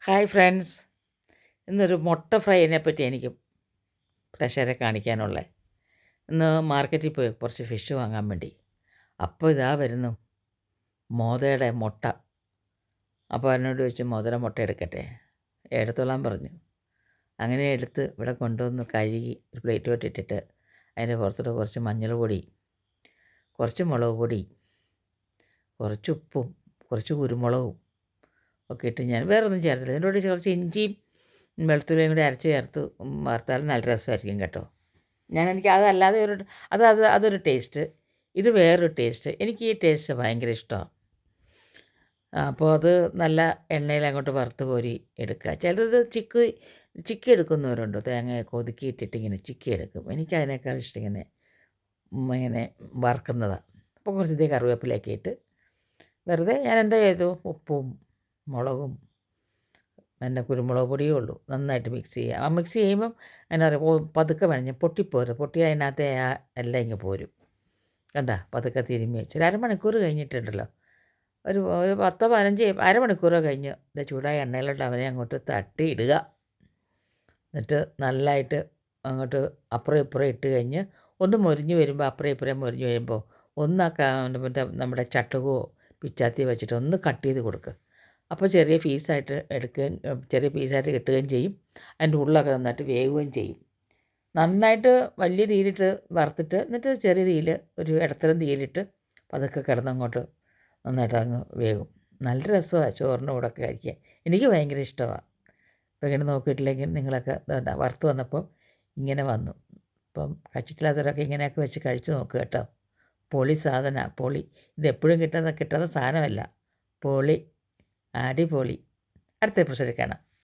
Hi friends, ഇന്നൊരു മുട്ട ഫ്രൈനെ പറ്റി എനിക്ക് പ്രേക്ഷകരെ കാണിക്കാനുള്ളത്. ഇന്ന് മാർക്കറ്റിൽ പോയി കുറച്ച് ഫിഷ് വാങ്ങാൻ വേണ്ടി. അപ്പോൾ ഇതാ വരുന്നു മോതയുടെ മുട്ട. അപ്പോൾ എന്നോട് ചോദിച്ചു, മോതര മുട്ട എടുക്കട്ടെ? എടുത്തോളാൻ പറഞ്ഞു. അങ്ങനെ എടുത്ത് ഇവിടെ കൊണ്ടുവന്ന് കഴുകി ഒരു പ്ലേറ്റ് ഇട്ടിട്ട് അതിൻ്റെ പുറത്തോട്ട് കുറച്ച് മഞ്ഞൾ പൊടി, കുറച്ച് മുളക് പൊടി, കുറച്ച് ഉപ്പും കുറച്ച് കുരുമുളകും ഒക്കെ ഇട്ട് ഞാൻ വേറെ ഒന്നും ചേർത്തില്ല. ഇതിൻ്റെ കൂടെ കുറച്ച് ഇഞ്ചിയും വെളുത്തുള്ളിയും കൂടി അരച്ച് ചേർത്ത് വറുത്താൽ നല്ല രസമായിരിക്കും കേട്ടോ. എനിക്ക് അതല്ലാതെ അതൊരു ടേസ്റ്റ്, ഇത് വേറൊരു ടേസ്റ്റ്. എനിക്ക് ഈ ടേസ്റ്റ് ഭയങ്കര ഇഷ്ടമാണ്. അപ്പോൾ അത് നല്ല എണ്ണയിൽ അങ്ങോട്ട് വറുത്ത് കോരി എടുക്കുക. ചിലത് ചിക്കി എടുക്കുന്നവരുണ്ട്, തേങ്ങയൊക്കെ ഒതുക്കിയിട്ടിട്ട് ഇങ്ങനെ ചിക്കി എടുക്കും. എനിക്കതിനേക്കാൾ ഇഷ്ടം ഇങ്ങനെ വറുക്കുന്നതാണ്. അപ്പോൾ കുറച്ച് കറിവേപ്പിലയൊക്കെ ഇട്ട് വെറുതെ ഞാൻ എന്താ ചെയ്തു, ഉപ്പും മുളകും കുരുമുളക് പൊടിയേ ഉള്ളൂ, നന്നായിട്ട് മിക്സ് ചെയ്യുക. ആ മിക്സ് ചെയ്യുമ്പം എന്നാ പറയുക, പതുക്കെ വേണം, പൊട്ടിപ്പോരുത്. പൊട്ടി അതിനകത്തെ എല്ലാം ഇങ്ങ് പോരും. കണ്ട, പതുക്കെ തിരുമ്മി വെച്ച് ഒരു അരമണിക്കൂർ കഴിഞ്ഞിട്ടുണ്ടല്ലോ, ഒരു 10-15 അരമണിക്കൂറോ കഴിഞ്ഞ് ഇത് ചൂടായ എണ്ണയിലോട്ട് അവനെ അങ്ങോട്ട് തട്ടിയിടുക. എന്നിട്ട് നല്ലതായിട്ട് അങ്ങോട്ട് അപ്പുറം ഇപ്പുറം ഇട്ട് കഴിഞ്ഞ് ഒന്ന് മൊരിഞ്ഞ് വരുമ്പോൾ, അപ്പുറം ഇപ്പുറം മൊരിഞ്ഞ് വരുമ്പോൾ നമ്മുടെ ചട്ടുകോ പിച്ചാത്തി വെച്ചിട്ട് ഒന്ന് കട്ട് ചെയ്ത് കൊടുക്കുക. അപ്പോൾ ചെറിയ പീസായിട്ട് കിട്ടുകയും ചെയ്യും. അതിൻ്റെ ഉള്ളൊക്കെ നന്നായിട്ട് വേവുകയും ചെയ്യും. നന്നായിട്ട് വലിയ തീയിലിട്ട് വറുത്തിട്ട് എന്നിട്ട് ചെറിയ തീയിൽ ഒരു ഇടത്തരം തീയിലിട്ട് പതുക്കെ കിടന്നങ്ങോട്ട് നന്നായിട്ട് അങ്ങ് വേവും. നല്ല രസമാണ് ചോറിൻ്റെ കൂടെയൊക്കെ കഴിക്കാൻ. എനിക്ക് ഭയങ്കര ഇഷ്ടമാണ്. ഇപ്പോൾ ഇങ്ങനെ നോക്കിയിട്ടില്ലെങ്കിൽ നിങ്ങളൊക്കെ വറുത്ത് വന്നപ്പോൾ ഇങ്ങനെ വന്നു. ഇപ്പം കഴിച്ചിട്ടില്ലാത്തവരൊക്കെ ഇങ്ങനെയൊക്കെ വെച്ച് കഴിച്ച് നോക്കുക കേട്ടോ. പൊളി സാധനമാണ്, പൊളി. ഇതെപ്പോഴും കിട്ടുന്ന സാധനമല്ല, പൊളി, അടിപൊളി. അടുത്ത എപ്പിസോഡിൽ കാണാം.